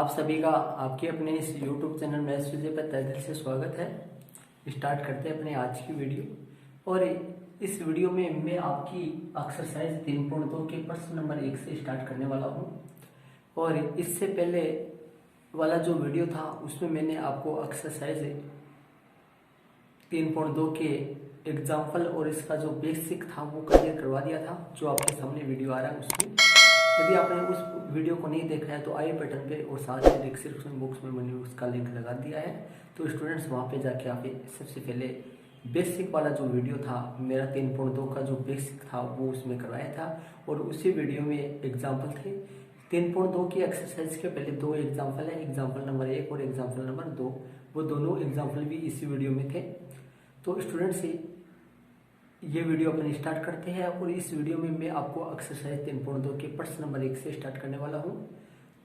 आप सभी का आपके अपने इस YouTube चैनल मैथ्स विजय पर तहे दिल से स्वागत है। स्टार्ट करते हैं अपने आज की वीडियो। और इस वीडियो में मैं आपकी एक्सरसाइज 3.2 के प्रश्न नंबर 1 से स्टार्ट करने वाला हूं। और इससे पहले वाला जो वीडियो था उसमें मैंने आपको एक्सरसाइज 3.2 के एग्जाम्पल और इसका जो बेसिक था वो क्लियर करवा दिया था, जो आपके सामने वीडियो आ रहा है उसमें। यदि आपने उस वीडियो को नहीं देखा है तो आई बटन पे और साथ ही डिस्क्रिप्शन बॉक्स में मैंने उसका लिंक लगा दिया है, तो स्टूडेंट्स वहाँ पे जाके आप सबसे पहले बेसिक वाला जो वीडियो था मेरा 3.2 का जो बेसिक था वो उसमें करवाया था। और उसी वीडियो में एग्जाम्पल थे 3.2 की एक्सरसाइज के पहले दो एग्जाम्पल है, एग्जाम्पल नंबर 1 और एग्जाम्पल नंबर 2। वो दोनों एग्जाम्पल भी इसी वीडियो में थे। तो स्टूडेंट्स ये वीडियो अपन स्टार्ट करते हैं। और इस वीडियो में मैं आपको एक्सरसाइज 3.2 के प्रश्न नंबर 1 से स्टार्ट करने वाला हूँ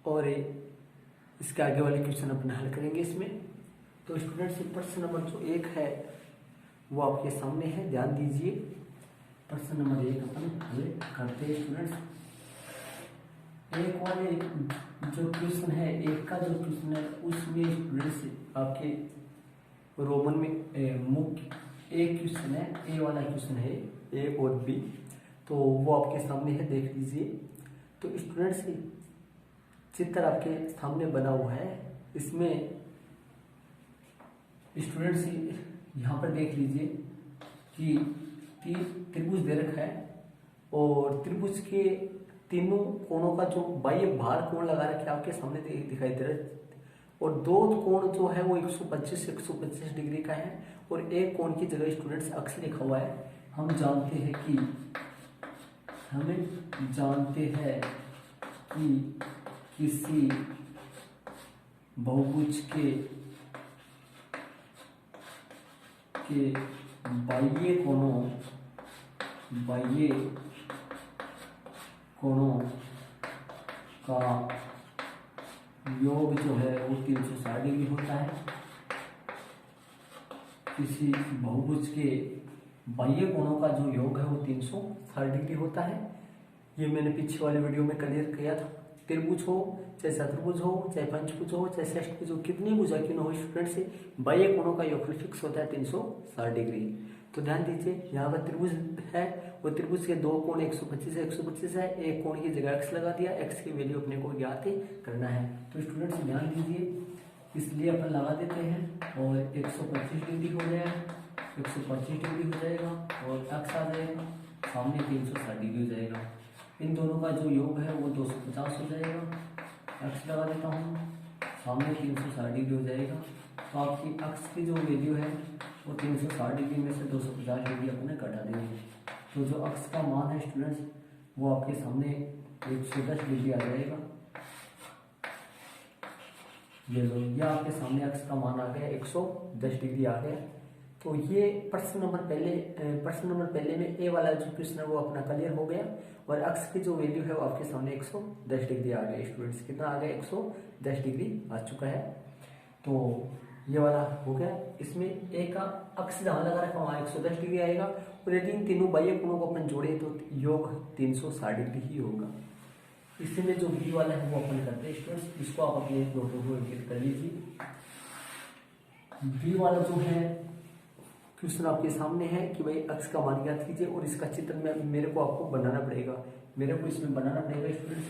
और इसके आगे वाले क्वेश्चन अपन हल करेंगे इसमें। तो स्टूडेंट्स प्रश्न नंबर जो 1 है वो आपके सामने है, ध्यान दीजिए। प्रश्न नंबर 1 अपन हल करते हैं स्टूडेंट्स। एक वाले जो क्वेश्चन है, एक का जो क्वेश्चन है उसमें स्टूडेंट्स आपके रोमन में मुख्य एक क्वेश्चन है, ए वाला क्वेश्चन है, ए और बी, तो वो आपके सामने है, देख लीजिए। तो स्टूडेंट्स चित्र आपके सामने बना हुआ है। इसमें स्टूडेंट्स यहाँ पर देख लीजिए कि त्रिभुज दे रखा है और त्रिभुज के तीनों कोणों का जो बाह्य भार कोण लगा रखे आपके सामने दिखाई दे रहा है। और दो कोण जो है वो 125 डिग्री का है और एक कोण की जगह स्टूडेंट्स अक्स लिखा हुआ है। हम जानते हैं कि किसी बहुभुज के बाह्य कोणों का योग जो है वो 360 डिग्री होता है। किसी बहुभुज के बाह्य कोणों का जो योग है वो 360 डिग्री होता है। ये मैंने पीछे वाले वीडियो में क्लियर किया था। त्रिभुज हो चाहे चतुर्भुज हो चाहे पंचभुज हो चाहे षष्ठभुज हो, कितनी भुजा क्यों न हो स्टूडेंट से बाह्य कोणों का योगफल फिक्स होता है 360 डिग्री। तो ध्यान दीजिए यहाँ पर त्रिभुज है और त्रिभुज के दो कोण 125 है। एक कोण की जगह x लगा दिया, x की वैल्यू अपने को ज्ञात करना है। तो स्टूडेंट्स ध्यान दीजिए, इसलिए अपन लगा देते हैं और 125 डिग्री हो जाएगा, 125 डिग्री हो जाएगा और x आ जाएगा सामने 360 डिग्री हो जाएगा। इन दोनों का जो योग है वो 250 हो जाएगा। x लगा देता हूँ, सामने 360 डिग्री हो जाएगा। तो आपकी x की जो वैल्यू है वो 360 डिग्री में से 250 डिग्री अपने घटा देंगे। तो जो x का मान है स्टूडेंट्स वो आपके सामने 110 डिग्री आ जाएगा। ये लो, ये आपके सामने x का मान आ गया, 110 डिग्री आ गया। तो ये प्रश्न नंबर पहले में ए वाला जो क्वेश्चन है वो अपना क्लियर हो गया और x की जो वैल्यू है वो आपके सामने 110 डिग्री आ गया। स्टूडेंट्स कितना आ गया, 110 डिग्री आ चुका है। तो ये वाला हो गया। इसमें ए का अक्ष जहां लगा रखा वहां 110 डिग्री आएगा और यदि इन तीनों बाह्य कोणों को अपन जोड़े तो योग 360 डिग्री ही होगा। इसमें जो बी वाला है वो अपन करते हैं स्टूडेंट्स, इसको आप अपने नोटों को एडिट कर लीजिए। बी वाला जो है क्वेश्चन आपके सामने है कि भाई अक्ष का मान ज्ञात कीजिए और इसका चित्र में मेरे को आपको बनाना पड़ेगा, इसमें बनाना पड़ेगा स्टूडेंट्स।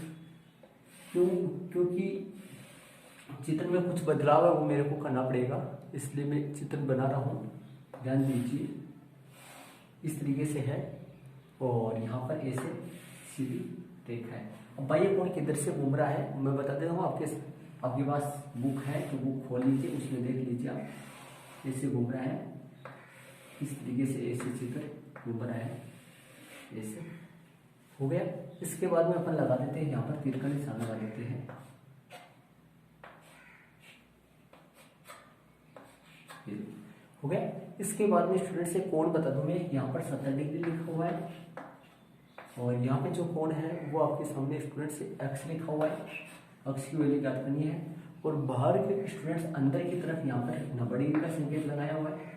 क्योंकि चित्र में कुछ बदलाव है वो मेरे को करना पड़ेगा, इसलिए मैं चित्र बना रहा हूँ। ध्यान दीजिए, इस तरीके से है और यहाँ पर ऐसे सीधी रेखा है। अब बाह्य कोण किधर से घूम रहा है मैं बता देता हूँ। आपके पास बुक है तो बुक खोल लीजिए, उसमें देख लीजिए आप। ऐसे घूम रहा है, इस तरीके से ऐसे चित्र घूम रहा है, ऐसे हो गया। इसके बाद में अपन लगा देते हैं यहाँ पर तीर का निशान लगा देते हैं। हो गया। इसके बाद में स्टूडेंट से कोण बता दूं मैं, यहाँ पर 70 डिग्री लिखा हुआ है और यहाँ पे जो कोण है वो आपके सामने स्टूडेंट से x लिखा हुआ है। x की वैल्यू ज्ञात करनी है और बाहर के स्टूडेंट्स अंदर की तरफ यहाँ पर 90 डिग्री का संकेत लगाया हुआ है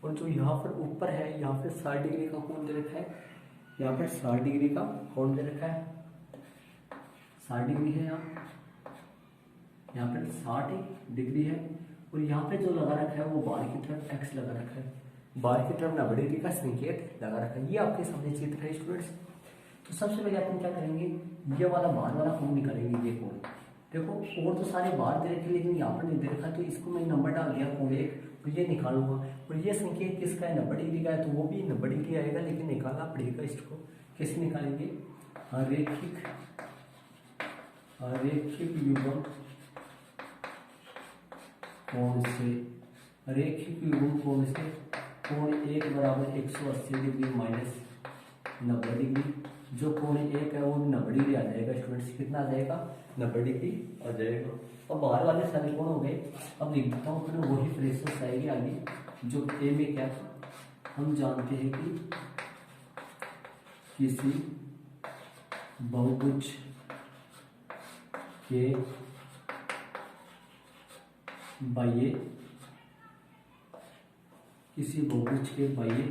और जो यहाँ पर ऊपर है यहाँ पे 60 डिग्री का कोण दे रखा है। यहाँ पर 60 डिग्री का कोण दे रखा है, 60 डिग्री है यहाँ पर 60 डिग्री है और यहाँ पे जो लगा रखा है वो बाहर की तरफ एक्स लगा रखा है, बाहर की तरफ 90 डिग्री का संकेत लगा रखा है। ये आपके सामने चित्र है स्टूडेंट्स। तो सबसे पहले अपन क्या करेंगे, ये वाला बाहर वाला कोण निकालेंगे। ये कोण देखो और तो सारे बाहर दे रखे लेकिन यहाँ पर नहीं दे रखा, तो इसको मैं नंबर डाल दिया कोण 1, तो ये निकालूंगा। और ये संकेत किसका है, 90 डिग्री का है, तो वो भी 90 डिग्री आएगा, लेकिन निकालना पड़ेगा। इसको कैसे निकालेंगे, रैखिक युग्म कोण से, रैखिक युग्म कोण से कोण 1 बराबर 180 डिग्री माइनस 90 डिग्री। जो कोण 1 है वो 90 डिग्री आ जाएगा स्टूडेंट्स। कितना आ जाएगा, 90 डिग्री आ जाएगा। अब बाहर वाले सारे कोण हो गए। अब लिख देता हूँ, फिर वही फ्रेक्शंस आएगी आगे। जो ए में क्या हम जानते हैं कि किसी बहुभुज के बाह्य, किसी बहुभुज के बाह्य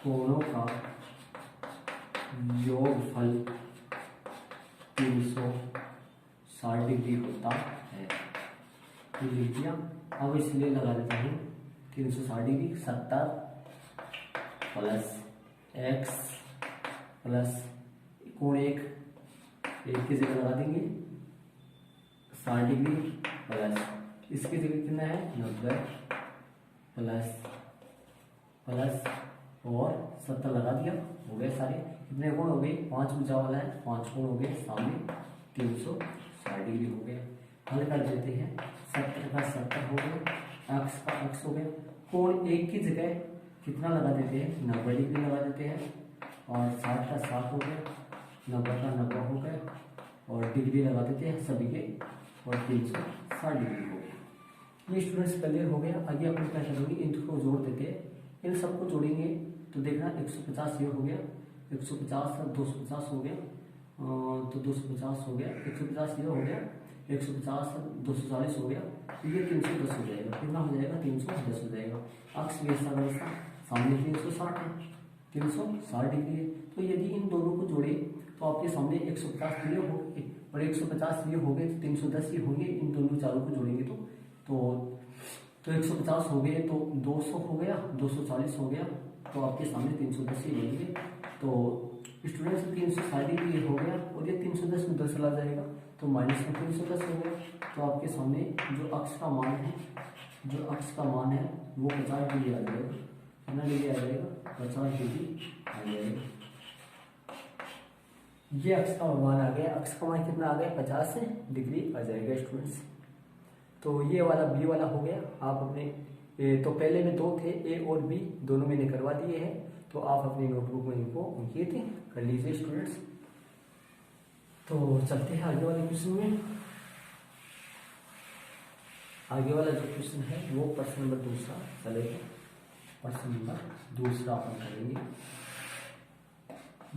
कोणों का योगफल 360 डिग्री होता है। तो लिख दिया। अब इसलिए लगा देता हूँ 360 डिग्री, 70 प्लस एक्स प्लस कोण 1 की जगह लगा देंगे 60 डिग्री प्लस इसकी जगह कितना है 90 प्लस और 70 लगा दिया। हो गए सारे, कितने कोण हो गए, 5 भुजा वाला है, 5 कोण हो गए सामने, 360 डिग्री हो गया। हल कर देते हैं, 70 का 70 हो गया, एक्स का एक्स हो गया। कोण 1 की जगह कितना लगा देते हैं, 90 डिग्री लगा देते हैं, और 60 का 60 हो गया, 90 का 90 हो गया, और डिग्री लगा देते हैं सभी के, और 360 डिग्री हो गया। ये स्टूडेंट्स क्लियर हो गया। आगे अपन क्या करेंगे, इनको जोड़ देते हैं। इन सबको जोड़ेंगे तो देखना 150 ये हो गया, 150 250 हो गया, तो 250 हो गया, 150 ये हो गया, 150 240 हो गया, तो ये 310 हो जाएगा। कितना हो जाएगा, 310 हो जाएगा। अक्ष वैसा वैसा, सामने 360 है, 360 डिग्री है। तो यदि इन दोनों को जोड़े तो आपके सामने 150 ये हो गए और 150 ये हो गए, तो 310 ये होंगे। इन दोनों चारों को जोड़ेंगे तो 150 हो गए, तो 200 हो गया, 240 हो गया, तो आपके सामने 310 ही रहेंगे। तो स्टूडेंट्स 360 डिग्री हो गया, और ये 310 में 10 चला जाएगा, तो माइनस में 310 हो गया। तो आपके सामने जो अक्ष का मान है, वो 50 डिग्री आ जाएगा। कितना डिग्री आ जाएगा, 50 डिग्री आ जाएगा। ये अक्ष का मान आ गया। अक्ष का मान कितना आ गया, 50 डिग्री आ जाएगा स्टूडेंट्स। तो ये वाला बी वाला हो गया। आप अपने तो पहले में 2 थे, ए और बी दोनों मैंने करवा दिए हैं, तो आप अपनी नोटबुक में इनको अंकित कर लीजिए स्टूडेंट्स। तो चलते हैं आगे वाले क्वेश्चन में। आगे वाला जो क्वेश्चन है वो प्रश्न नंबर 2 चलेगा। प्रश्न नंबर 2 अपन करेंगे।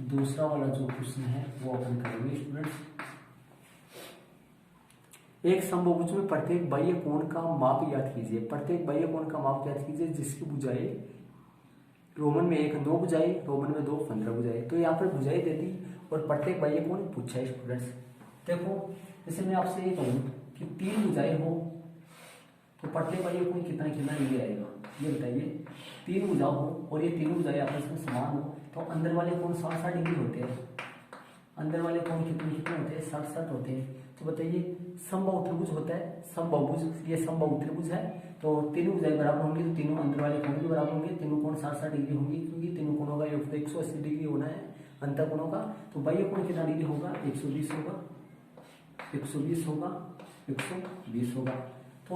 दूसरा वाला जो क्वेश्चन है वो अपन करेंगे स्टूडेंट्स। एक समबाहुभुज में प्रत्येक बाह्य कोण का माप ज्ञात कीजिए। प्रत्येक बाह्य कोण का माप ज्ञात कीजिए जिसकी भुजाएं रोमन में 1 9 भुजाएं, रोमन में 2 15 भुजाएं। तो यहाँ पर भुजाएं दे दी और प्रत्येक बाह्य कोण पूछा है स्टूडेंट्स। देखो जैसे मैं आपसे ये कहूँ कि 3 भुजाएं हो तो प्रत्येक बाह्य कोण कितना कितना ये आएगा, ये बताइए। 3 भुजा हो और ये तीनों भुजाएं आपस में समान हो तो अंदर वाले कोण 60 डिग्री होते हैं। अंदर वाले कोण कितने कितने होते हैं, 60 होते हैं। तो बताइए समबाहु त्रिभुज होता है, समबाहुभुज, ये समबाहु त्रिभुज है, तो तीनों भुजाएं बराबर होंगी, तो तीनों अंदर वाले कोण भी बराबर होंगे, तीनों कोण 60 डिग्री होंगी, क्योंकि तीनों कोणों का योग 180 डिग्री होना है अंतर कोणों का। तो बाह्य कोण कितना डिग्री होगा, 120 होगा, 120 होगा, 120 होगा। तो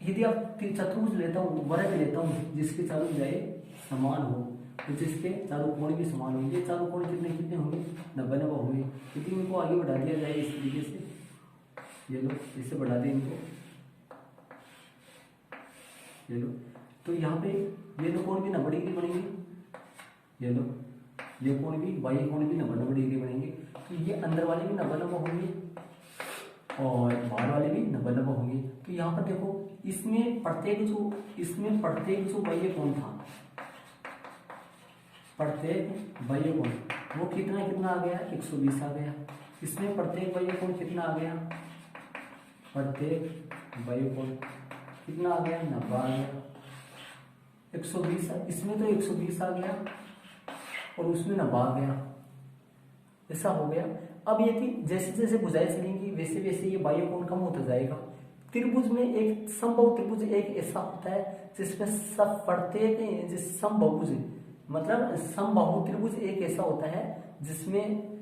यदि आप चतुर्भुज लेता हूँ, वर्ग लेता हूँ जिसके चारों भुजाएं समान हो, तो जिसके चारों कोण भी समान होंगे, ये चारों कोण कितने कितने होंगे, 90 90 होंगे। यदि इनको आगे बढ़ा दिया जाए इस तरीके से, ये लो इससे बढ़ा दें इनको, ये लो, तो यहाँ पे ये दो कोण भी 90 डिग्री बनेंगे, ये लो ये कोण भी, बाह्य कोण भी 90 डिग्री बनेंगे। तो ये अंदर वाले भी 90 90 होंगे और बाहर वाले भी 90 90 होंगे। तो यहाँ पर देखो इसमें प्रत्येक जो बाह्य कोण था, प्रत्येक बाह्य कोण वो कितना कितना आ गया, 120 आ गया। इसमें प्रत्येक बाह्य कोण कितना आ गया, प्रत्येक बाह्यकोण कितना आ गया, 90 आ गया। 120, इसमें तो 120 आ गया और उसमें 90 आ गया, ऐसा हो गया। अब यदि जैसे जैसे भुजाएं चलेंगी वैसे वैसे ये बाह्यकोण कम होता जाएगा। त्रिभुज में एक समबाहु त्रिभुज एक ऐसा होता है जिसमें सब प्रत्येक समबाहुभुज मतलब समबाहु त्रिभुज एक ऐसा होता है जिसमें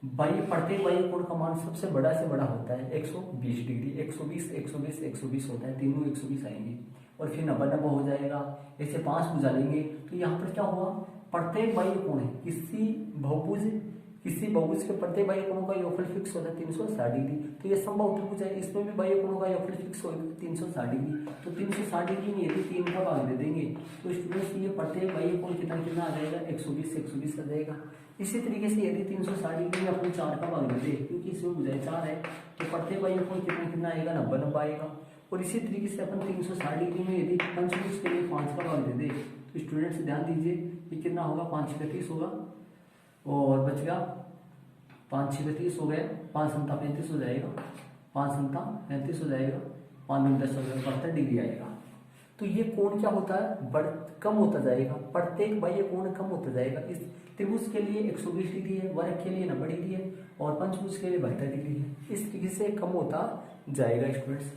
प्रत्येक बाह्यकोण का मान सबसे बड़ा से बड़ा होता है 120 डिग्री। 120 120 120 होता है, तीनों 120 आएंगे और फिर 90 90 हो जाएगा। ऐसे 5 भुजा लेंगे तो यहाँ पर क्या हुआ, प्रत्येक बाह्यकोण है किसी बहुभुज के प्रत्येक बाह्यकोणों का योगफल फिक्स होता है 360 डिग्री। तो ये समबाहु त्रिभुज है, इसमें भी बाह्यकोणों का योगफल फिक्स होगा 360 डिग्री। तो 360 डिग्री में यदि 3 का भाग दे देंगे तो स्टूडेंट्स ये प्रत्येक बाह्यकोण कितना कितना आ जाएगा, 120 120 आ जाएगा। इसी तरीके से यदि 360 डिग्री में अपने 4 का भाग दे दे, क्योंकि इसमें भुजाएं 4 है, तो प्रत्येक बाह्यकोण कितना कितना आएगा, 90 90 आएगा। और इसी तरीके से अपन 360 डिग्री में यदि पंचभुज के लिए 5 का भाग दे दे तो स्टूडेंट्स ध्यान दीजिए ये कितना होगा, 5 6 30 होगा और बचेगा 5 6 30 हो गया, 5 7 35 हो जाएगा, 5 7 35 हो जाएगा, 5 9 10 हो जाएगा, 72 डिग्री आएगा। तो ये कोण क्या होता है, कम होता जाएगा, प्रत्येक बाह्य कोण कम होता जाएगा। इस त्रिभुज के लिए 120 डिग्री है, वर्ग के लिए 90 डिग्री है और पंचभुज के लिए 72 डिग्री है। इस तरीके से कम होता जाएगा स्टूडेंट्स।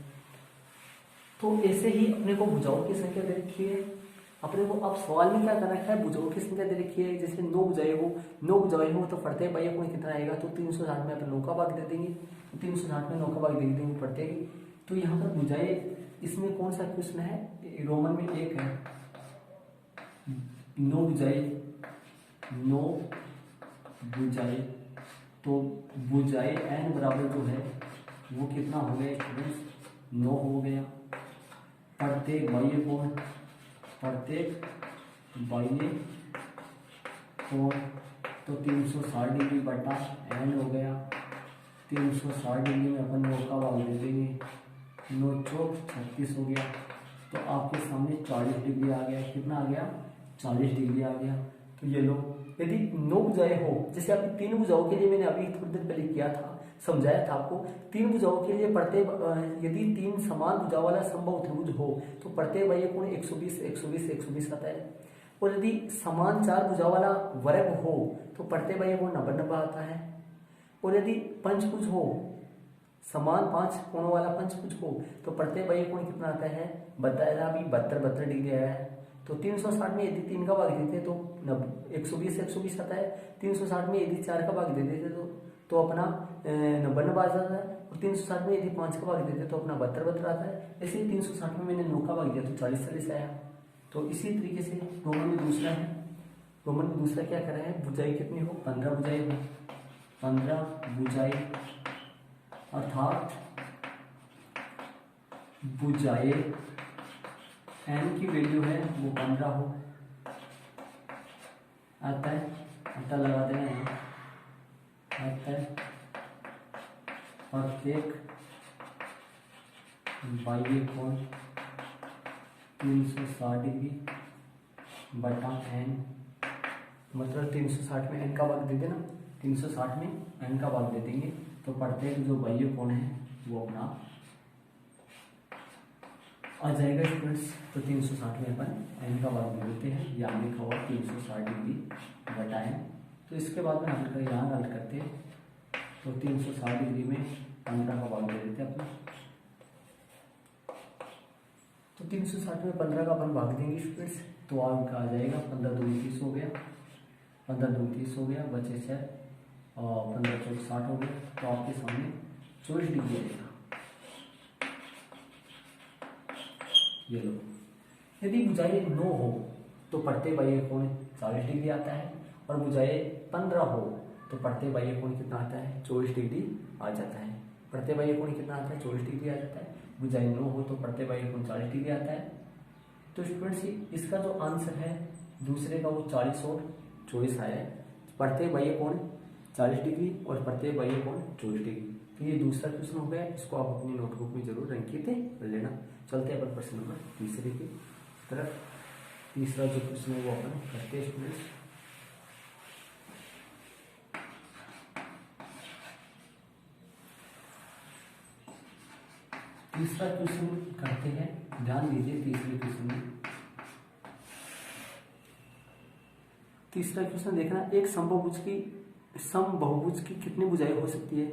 तो ऐसे ही अपने को भुजाओं की संख्या दे रखी है। अपने को अब सवाल में क्या करना है, भुजाओं की संख्या दे रखी है, जैसे 9 भुजाएं हो तो प्रत्येक बाह्यकोण कितना आएगा, तो 360 में अपन 9 का भाग दे देंगे, तो 360 में 9 का भाग दे देंगे प्रत्येक। तो यहाँ पर भुजाएं, इसमें कौन सा क्वेश्चन है, रोमन में 1 है, 9 भुजाएं, तो भुजाएं n बराबर जो है वो कितना हो गया स्टूडेंट्स, 9 हो गया। प्रत्येक बाह्यकोण तो 360 डिग्री बटा n हो गया। 360 डिग्री में अपन 9 का भाग दे देंगे, 9 चौक 36 हो गया। तो आपके सामने 40 डिग्री आ गया, कितना आ गया, 40 डिग्री आ गया। तो ये लो, यदि 9 भुजाएं हो, जैसे आपकी 3 भुजाओं के लिए मैंने अभी थोड़ी देर पहले किया था, समझाया था आपको, 3 भुजाओं के लिए प्रत्येक यदि 3 समान भुजा वाला समबाहु त्रिभुज हो तो प्रत्येक बाह्यकोण 120 120 120 आता है। और यदि समान 4 भुजा वाला वर्ग हो तो प्रत्येक बाह्यकोण 90 90 आता है। और यदि पंचभुज हो, समान 5 कोणों वाला पंचभुज हो तो प्रत्येक बाह्यकोण कितना आता है, बताया अभी 72 डिग्री आया है। तो 360 में यदि 3 का भाग देते तो 120 120 आता है। 360 में यदि 4 का भाग दे देते तो अपना 90 90 आ जाता है। और 360 में यदि 5 का भाग देते तो अपना 72 72 आता है। ऐसे ही 360 में मैंने 9 का भाग दिया तो 40 40 आया। तो इसी तरीके से रोमन में दूसरा है, रोमन में दूसरा क्या कर रहे हैं, भुजाएं कितनी हो, 15 भुजाएं हो, 15 भुजाएं, अर्थात भुजाएं n की वैल्यू है वो 15 हो, आता है, अट्टा लगा देना है, आता है प्रत्येक बाह्यकोण 360 डिग्री बटा n, मतलब 360 में n का भाग दे देना, 360 में n का भाग दे देंगे तो प्रत्येक जो बाह्यकोण है वो अपना आ जाएगा स्टूडेंट्स। तो 360 में अपन n का भाग दे देते हैं, यहाँ लिखा हुआ 360 डिग्री बटा n। तो इसके बाद में हल कर यहाँ हल करते हैं तो 360 डिग्री में 15 का भाग दे देते हैं अपन। तो 360 में 15 का अपन भाग देंगे स्टूडेंट्स, तो आपका आ जाएगा 15 2 30 हो गया, 15 2 30 हो गया, बचे 6 और 15 4 60 हो गया। तो आपके सामने 24 डिग्री आएगा। ये लो, यदि भुजाएं 9 हो तो प्रत्येक बाह्यकोण 40 डिग्री आता है, और भुजाएं 15 हो तो प्रत्येक बाह्यकोण कितना आता है, 24 डिग्री आ जाता है। प्रत्येक बाह्यकोण कितना आता है, 24 डिग्री आ जाता है। भुजाएं 9 हो तो प्रत्येक बाह्यकोण 40 डिग्री आता है। तो स्टूडेंट्स इसका जो आंसर है दूसरे का वो 40 और 24 आया है। प्रत्येक बाह्यकोण 40 डिग्री और प्रत्येक बाह्यकोण 24 डिग्री। तो ये दूसरा क्वेश्चन हो गया, इसको आप अपनी नोटबुक में जरूर अंकित कर लेना। चलते हैं अपन प्रश्न नंबर तीसरे की तरफ। तीसरा जो क्वेश्चन है वो अपन करते हैं स्टूडेंट्स। दूसरा क्वेश्चन करते हैं, ध्यान दीजिए तीसरे क्वेश्चन में। तीसरा क्वेश्चन देखना, एक समबाहुभुज की कितनी भुजाएं हो सकती है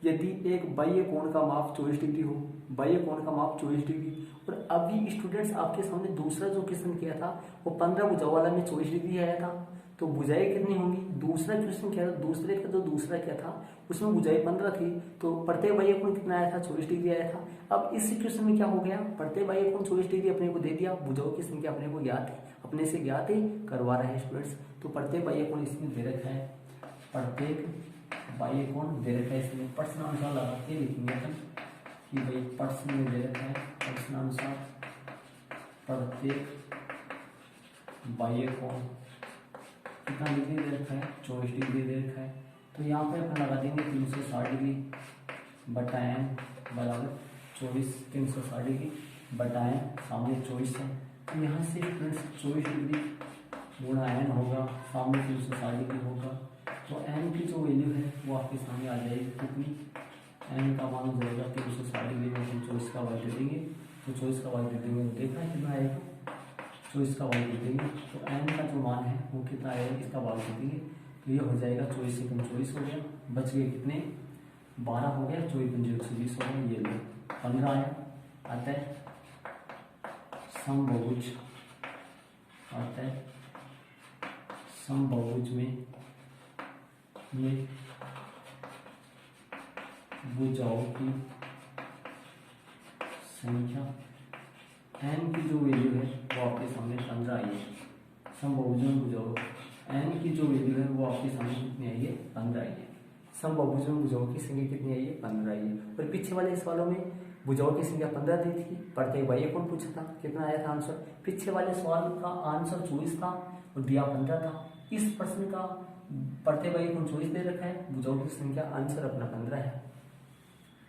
यदि एक बाह्य कोण का माप 24 डिग्री हो, बाह्य कोण का माप 24 डिग्री। और अभी स्टूडेंट्स आपके सामने दूसरा जो क्वेश्चन किया था वो 15 भुजाओं वाला में 24 डिग्री आया था, तो भुजाएं कितनी होंगी। दूसरा क्वेश्चन क्या था, दूसरे का जो दूसरा क्या था उसमें भुजाएं 15 थी, तो प्रत्येक बाह्य कोण कितना आया था, 24 डिग्री आया था। अब इस क्वेश्चन में क्या हो गया, प्रत्येक बाह्य कोण 24 डिग्री अपने को दे दिया, भुजाओं की संख्या अपने को ज्ञात है, अपने से ज्ञात है, करवा रहे हैं स्टूडेंट्स। तो प्रत्येक बाह्य कोण इसमें दे रखा है, प्रत्येक बाह्य कोण दे रखा है, इसमें प्रश्नानुसार लगा के लिखेंगे अपन कि भाई प्रश्न में दे रखा है, प्रश्नानुसार प्रत्येक बाह्य कोण कितना डिग्री दे रखा है, 24 डिग्री दे रखा है। तो यहाँ पे अपन लगा देंगे 360 डिग्री बटा n बराबर 24, 360 डिग्री बटा n, सामने 24 है, तो यहाँ से फ्रेंड्स 24 डिग्री गुणा n होगा, सामने 360 डिग्री होगा। तो n की जो वैल्यू है वो आपके सामने आ जाएगी कितनी, n का मान हो जाएगा 360 डिग्री में हम 24 का वाई दे देंगे, तो 24 का वाई दे देंगे, तो देखना है कितना आएगा, 24 का वाई दे देंगे, तो n का जो मान है वो कितना आएगा, इसका वाई दे देंगे, तो ये हो जाएगा 24 से 24 हो गया, बच गए कितने 12 हो गया, 24 पंजे 120 हो गया, ये लो 15 आया। अतः समबाहुभुज, अतः समबाहुभुज में ये भुजाओं की संख्या n की जो वैल्यू है वो आपके सामने 15 आई है। समबाहुभुज में भुजाओं n की जो वैल्यू है वो आपके सामने कितनी आई है, 15 आई है। समबाहुभुज में भुजाओं की संख्या कितनी आई है, 15 आई है। और पीछे वाले सवालों में भुजाओं की संख्या 15 दी थी, प्रत्येक बाह्य कोण पूछा था, कितना आया था आंसर, पीछे वाले सवाल का आंसर 24 था और दिया 15 था। इस प्रश्न का प्रत्येक बाह्य कोण 24 दे रखा है, भुजाओं की संख्या आंसर अपना 15 है।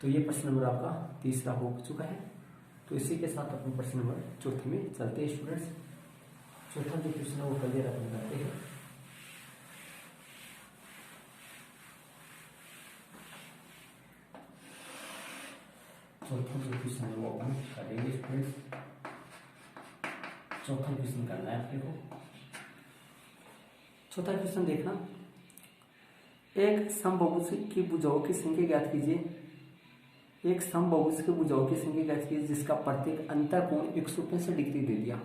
तो ये प्रश्न नंबर आपका तीसरा हो चुका है। तो इसी के साथ अपन प्रश्न नंबर चौथे में चलते हैं स्टूडेंट्स। चौथा जो क्वेश्चन है वो क्लियर अपन करते हैं। चौथा जो क्वेश्चन है वो अपन करेंगे स्टूडेंट्स। चौथा क्वेश्चन करना है अपने को। चौथा क्वेश्चन देखना, एक समबाहुभुज की भुजाओं की संख्या ज्ञात कीजिए। एक समबाहुभुज की भुजाओं की संख्या ज्ञात कीजिए जिसका प्रत्येक अंतःकोण 165 डिग्री दे दिया,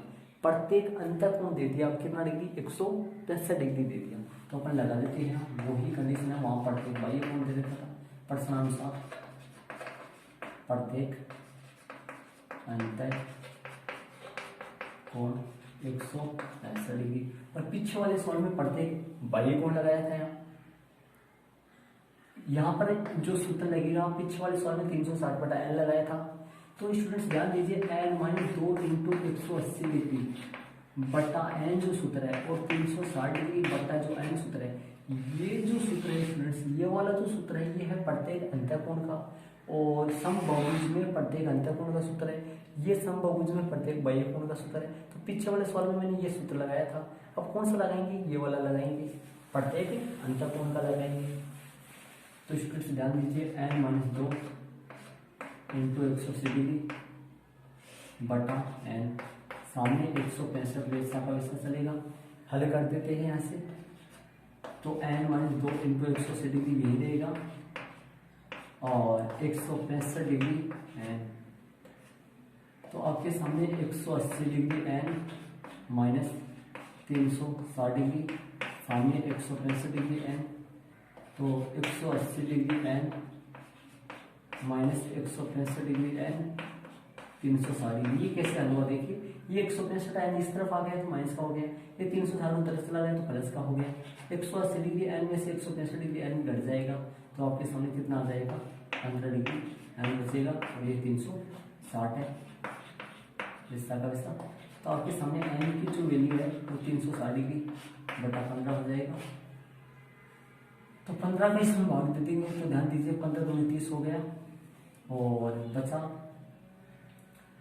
प्रत्येक अंतःकोण दे दिया कितना डिग्री, 165 डिग्री दे दिया। तो अपन लगा देते हैं, वही कंडीशन है वहां प्रत्येक बाह्य कोण दे रखा था, प्रश्नानुसार प्रत्येक अंतःकोण 165 डिग्री। और पीछे वाले सवाल में प्रत्येक बाह्य कोण लगाया था। यहाँ पर जो सूत्र लगेगा, पीछे वाले सवाल में 360 बटा n लगाया था। तो स्टूडेंट्स ध्यान दीजिए, n-2 इंटू 180 डिग्री बटा n जो सूत्र है और 360 डिग्री बटा जो n सूत्र है, ये जो सूत्र है स्टूडेंट्स, ये वाला जो सूत्र है ये है प्रत्येक अंतःकोण का, और समबाहुभुज में प्रत्येक अंतःकोण का सूत्र है, ये समबाहुभुज में प्रत्येक बाह्य कोण का सूत्र है। तो पीछे वाले सवाल में मैंने ये सूत्र लगाया था। अब कौन सा लगाएंगे, ये वाला लगाएंगे, प्रत्येक अंतःकोण का लगाएंगे। तो स्टूडेंट्स ध्यान दीजिए, n-2 इंटू 180 डिग्री बटा n, सामने 165 वैसा का वैसा चलेगा, हल कर देते हैं यहाँ से। तो n-2 इंटू 180 डिग्री यही रहेगा और 165 डिग्री n, तो आपके सामने 180 डिग्री n माइनस 360 डिग्री, सामने 165 डिग्री n, तो 180 degree n minus 165 degree n 360 degree. ये कैसे हल हुआ देखिए, ये 165 n इस तरफ आ गया तो माइनस का हो गया, ये 360 उधर चला गया तो प्लस का हो गया। 180 डिग्री n में से 165 डिग्री n घट जाएगा, तो आपके सामने कितना आ जाएगा, 15 डिग्री n बचेगा, और ये 360 है वैसा का वैसा। तो आपके सामने n की जो वैल्यू है वो 360 डिग्री बटा 15 हो जाएगा। तो 15 का इसमें भाग दे देंगे, तो ध्यान दीजिए 15 दूनी 30 हो गया और बचा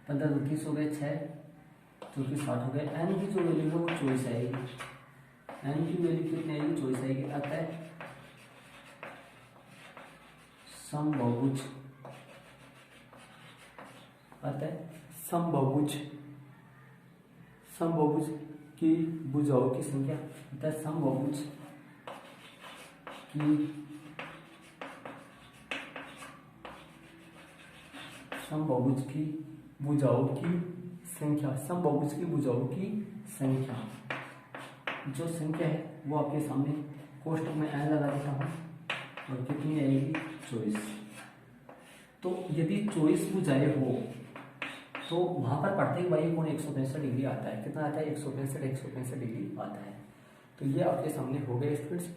15 दूनी 30 हो गया 6 जो कि 60 हो गया। n की जो वैल्यू है वो 24 आएगी, n की वैल्यू कितनी आएगी, 24 आएगी। अतः समबाहुभुज आता है समबाहुभुज, समबाहुभुज की भुजाओं की संख्या होता है समबाहुभुज की समबाहुभुज की भुजाओं की संख्या, समबाहुभुज की भुजाओं की संख्या, जो संख्या है वो आपके सामने कोष्टक में n लगा देता हूँ और कितनी आएगी 24। तो यदि 24 भुजाएं हो तो वहां पर प्रत्येक वायु कोण 165 डिग्री आता है। कितना आता है 165 डिग्री आता है। तो ये आपके सामने हो गए स्टूडेंट्स।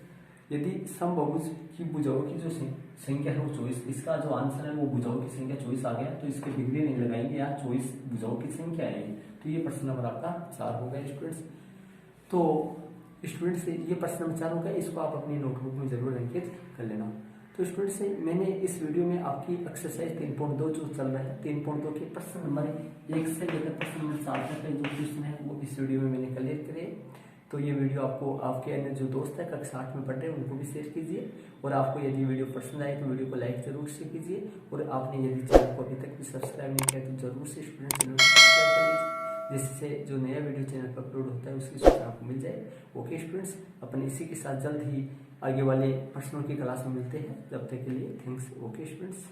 यदि समबाहुभुज की भुजाओं की जो संख्या है वो 24, इसका जो आंसर है वो भुजाओं की संख्या 24 आ गया, तो इसके डिग्री नहीं लगाएंगे, यहाँ 24 भुजाओं की संख्या है। तो ये प्रश्न नंबर आपका 4 हो गया स्टूडेंट्स। तो स्टूडेंट्स ये प्रश्न नंबर 4 हो गया, इसको आप अपनी नोटबुक में जरूर अंकित कर लेना। तो स्टूडेंट्स मैंने इस वीडियो में आपकी एक्सरसाइज 3.2 जो चल रहा है 3.2 के प्रश्न नंबर 1 से लेकर प्रश्न नंबर 4 तक के जो क्वेश्चन है वो इस वीडियो में मैंने क्लियर करे। तो ये वीडियो आपको आपके अन्य जो दोस्त है कक्षा 8 में पढ़ रहे हैं उनको भी शेयर कीजिए, और आपको यदि वीडियो पसंद आए तो वीडियो को लाइक जरूर से कीजिए, और आपने यदि चैनल को अभी तक भी सब्सक्राइब नहीं किया तो जरूर से स्टूडेंट चैनल को सब्सक्राइब कर लीजिए, जिससे जो नया वीडियो चैनल पर अपलोड होता है उसकी सूचना आपको मिल जाए। ओके स्टूडेंट्स, अपन इसी के साथ जल्द ही आगे वाले प्रश्नों की क्लास में मिलते हैं। जब तक के लिए थैंक्स। Okay students.